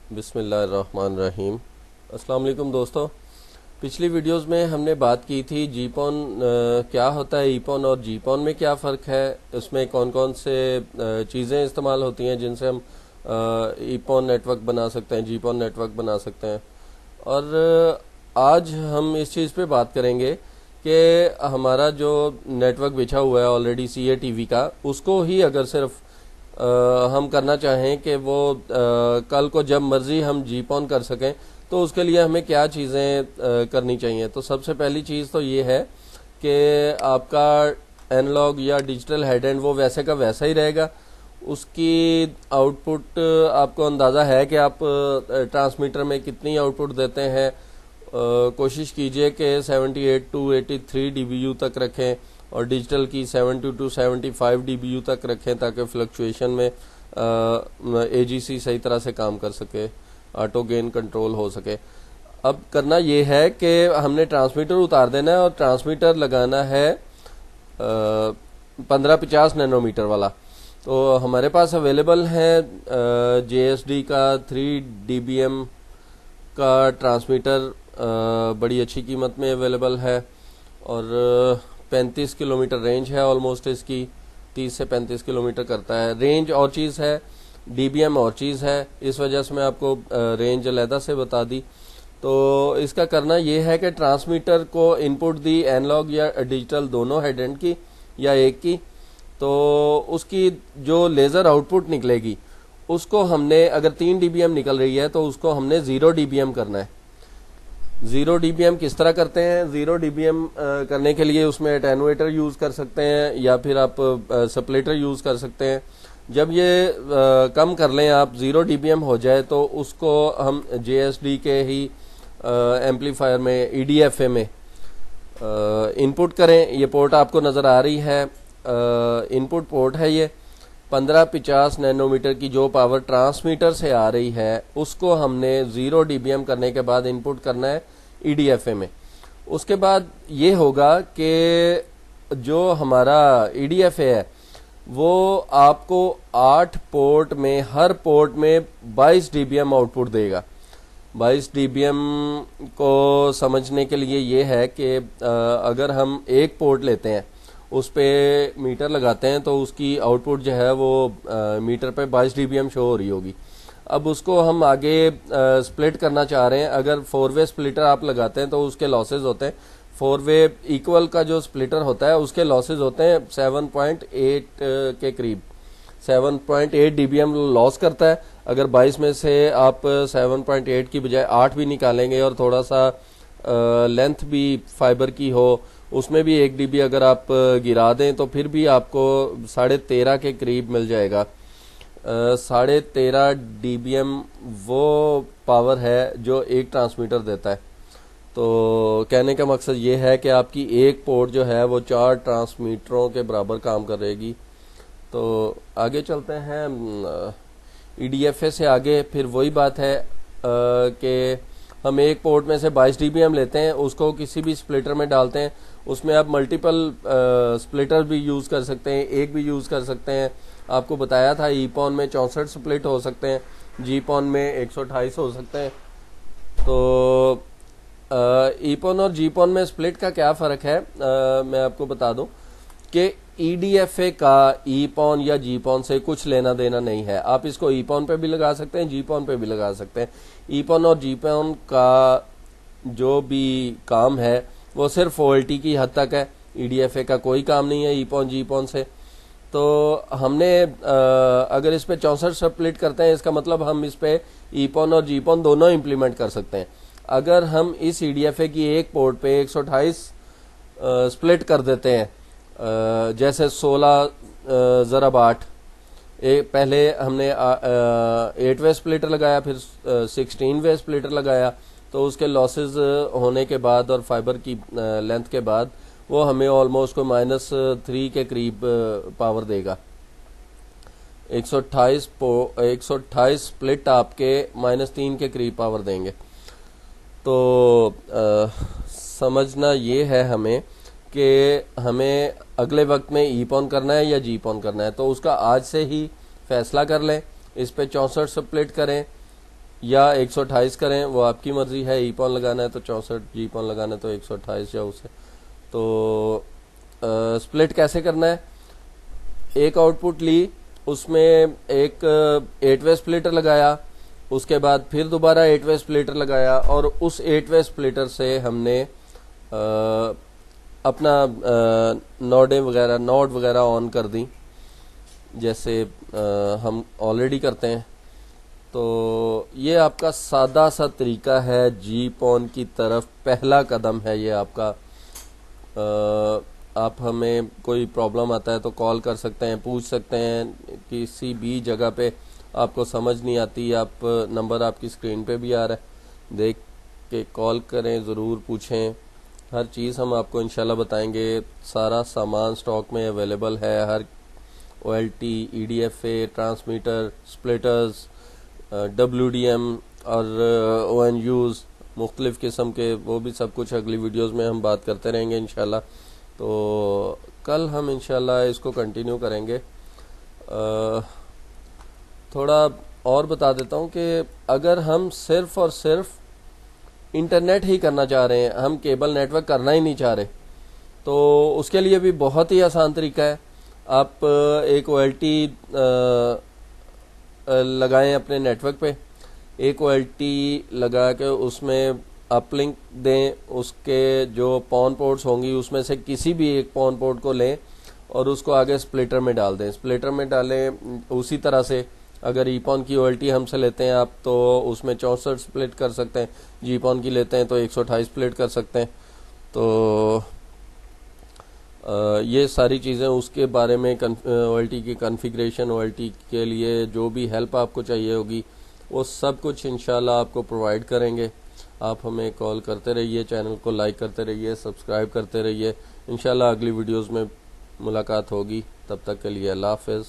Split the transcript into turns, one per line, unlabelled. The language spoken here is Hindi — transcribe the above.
बिस्मिल्लाहिर्रहमानिर्रहीम। अस्सलाम वालेकुम दोस्तों। पिछली वीडियोस में हमने बात की थी जीपॉन क्या होता है, ईपॉन और जीपॉन में क्या फ़र्क है, उसमें कौन कौन से चीज़ें इस्तेमाल होती हैं जिनसे हम ईपॉन नेटवर्क बना सकते हैं, जीपॉन नेटवर्क बना सकते हैं। और आज हम इस चीज़ पे बात करेंगे कि हमारा जो नेटवर्क बिछा हुआ है ऑलरेडी CATV का, उसको ही अगर सिर्फ हम करना चाहें कि वो कल को जब मर्जी हम जीपॉन कर सकें, तो उसके लिए हमें क्या चीज़ें करनी चाहिए। तो सबसे पहली चीज़ तो ये है कि आपका एनालॉग या डिजिटल हेड एंड वो वैसे का वैसा ही रहेगा। उसकी आउटपुट आपको अंदाज़ा है कि आप ट्रांसमीटर में कितनी आउटपुट देते हैं। कोशिश कीजिए कि 78 to 83 dBu तक रखें और डिजिटल की 70 to 75 dBu तक रखें, ताकि फ्लक्चुएशन में AGC सही तरह से काम कर सके, ऑटो गेन कंट्रोल हो सके। अब करना ये है कि हमने ट्रांसमीटर उतार देना है और ट्रांसमीटर लगाना है 1550 नैनोमीटर वाला। तो हमारे पास अवेलेबल है JSD का 3 dBm का ट्रांसमीटर, बड़ी अच्छी कीमत में अवेलेबल है और 35 किलोमीटर रेंज है ऑलमोस्ट इसकी, 30 से 35 किलोमीटर करता है। रेंज और चीज़ है, DBM और चीज़ है, इस वजह से मैं आपको रेंज अलहदा से बता दी। तो इसका करना ये है कि ट्रांसमीटर को इनपुट दी एनालॉग या डिजिटल दोनों हेड एंड की या एक की, तो उसकी जो लेज़र आउटपुट निकलेगी उसको हमने, अगर 3 dBm निकल रही है तो उसको हमने 0 dBm करना है। 0 dBm किस तरह करते हैं? 0 dBm करने के लिए उसमें एटेनुएटर यूज़ कर सकते हैं या फिर आप स्प्लिटर यूज़ कर सकते हैं। जब ये कम कर लें आप, 0 dBm हो जाए, तो उसको हम JSD के ही एम्पलीफायर में EDFA में इनपुट करें। ये पोर्ट आपको नज़र आ रही है, इनपुट पोर्ट है ये। 1550 नैनोमीटर की जो पावर ट्रांसमीटर से आ रही है उसको हमने 0 dBm करने के बाद इनपुट करना है EDFA में। उसके बाद ये होगा कि जो हमारा EDFA है वो आपको 8 पोर्ट में, हर पोर्ट में 22 dBm आउटपुट देगा। 22 dBm को समझने के लिए ये है कि अगर हम एक पोर्ट लेते हैं, उस पे मीटर लगाते हैं, तो उसकी आउटपुट जो है वो मीटर पे 22 dBm शो हो रही होगी। अब उसको हम आगे स्प्लिट करना चाह रहे हैं। अगर 4 वे स्प्लिटर आप लगाते हैं तो उसके लॉसेज होते हैं, 4 वे इक्वल का जो स्प्लिटर होता है उसके लॉसेज होते हैं 7.8 के करीब, 7.8 dBm लॉस करता है। अगर 22 में से आप 7.8 की बजाय 8 भी निकालेंगे और थोड़ा सा लेंथ भी फाइबर की हो, उसमें भी 1 dB अगर आप गिरा दें तो फिर भी आपको 13.5 के करीब मिल जाएगा। 13.5 dBm वो पावर है जो एक ट्रांसमीटर देता है। तो कहने का मकसद ये है कि आपकी एक पोर्ट जो है वो 4 ट्रांसमीटरों के बराबर काम करेगी। तो आगे चलते हैं EDFA से आगे। फिर वही बात है कि हम एक पोर्ट में से 22 dBm लेते हैं, उसको किसी भी स्प्लिटर में डालते हैं। उसमें आप मल्टीपल स्प्लिटर भी यूज़ कर सकते हैं, एक भी यूज़ कर सकते हैं। आपको बताया था ईपॉन में 64 स्प्लिट हो सकते हैं, जीपॉन में 128 हो सकते हैं। तो ईपॉन और जीपॉन में स्प्लिट का क्या फ़र्क है, मैं आपको बता दूं कि EDFA का ईपॉन या जीपॉन से कुछ लेना देना नहीं है। आप इसको ईपॉन पे भी लगा सकते हैं, जीपॉन पे भी लगा सकते हैं। ईपॉन और जीपॉन का जो भी काम है वो सिर्फ OLT की हद तक है, EDFA का कोई काम नहीं है ईपॉन जीपॉन से। तो हमने अगर इस पे 64 स्प्लिट करते हैं, इसका मतलब हम इस पे ईपॉन और जीपॉन दोनों इम्प्लीमेंट कर सकते हैं। अगर हम इस EDFA की एक पोर्ट पे 128 स्प्लिट कर देते हैं, जैसे 16 ज़रब 8, पहले हमने 8 वे स्प्लिटर लगाया, फिर 16 वे स्प्लिटर लगाया, तो उसके लॉसेस होने के बाद और फाइबर की लेंथ के बाद वो हमें ऑलमोस्ट को -3 के करीब पावर देगा। 128 स्प्लिट आपके -3 के करीब पावर देंगे। तो समझना ये है हमें कि हमें अगले वक्त में ईपॉन करना है या जीपॉन करना है, तो उसका आज से ही फैसला कर लें। इस पे 64 स्प्लिट करें या 128 करें, वो आपकी मर्जी है। ईपॉन लगाना है तो 64, जीपॉन लगाना है तो 128 जाओ उसे। तो स्प्लिट कैसे करना है, एक आउटपुट ली, उसमें एक 8-वे स्प्लिटर लगाया, उसके बाद फिर दोबारा 8-वे स्प्लिटर लगाया, और उस 8-वे स्प्लिटर से हमने अपना नोड वगैरह ऑन कर दी, जैसे हम ऑलरेडी करते हैं। तो ये आपका सादा सा तरीका है जीपॉन की तरफ, पहला कदम है ये आपका। आप हमें कोई प्रॉब्लम आता है तो कॉल कर सकते हैं, पूछ सकते हैं। किसी भी जगह पे आपको समझ नहीं आती, आप नंबर आपकी स्क्रीन पे भी आ रहा है, देख के कॉल करें, ज़रूर पूछें। हर चीज़ हम आपको इंशाल्लाह बताएंगे। सारा सामान स्टॉक में अवेलेबल है, हर OLT, EDFA, transmitter, splitters, WDM और ONUs, मुख्तलिफ किस्म के, वो भी सब कुछ अगली वीडियोस में हम बात करते रहेंगे इंशाल्लाह। तो कल हम इंशाल्लाह इसको कंटिन्यू करेंगे। थोड़ा और बता देता हूँ कि अगर हम सिर्फ और सिर्फ इंटरनेट ही करना चाह रहे हैं, हम केबल नेटवर्क करना ही नहीं चाह रहे, तो उसके लिए भी बहुत ही आसान तरीका है। आप एक OLT लगाएं अपने नेटवर्क पे, एक OLT लगा के उसमें अपलिंक दें, उसके जो पॉन पोर्ट्स होंगी उसमें से किसी भी एक पॉन पोर्ट को लें और उसको आगे स्प्लिटर में डाल दें। स्प्लिटर में डालें उसी तरह से, अगर ईपॉन की OLT हमसे लेते हैं आप तो उसमें 64 स्प्लिट कर सकते हैं, जीपॉन की लेते हैं तो 128 स्प्लिट कर सकते हैं। तो ये सारी चीज़ें उसके बारे में, OLT की कॉन्फ़िगरेशन, OLT के लिए जो भी हेल्प आपको चाहिए होगी वो सब कुछ इंशाल्लाह आपको प्रोवाइड करेंगे। आप हमें कॉल करते रहिए, चैनल को लाइक करते रहिए, सब्सक्राइब करते रहिए। इंशाल्लाह अगली वीडियोस में मुलाकात होगी। तब तक के लिए अल्लाह हाफ़िज़।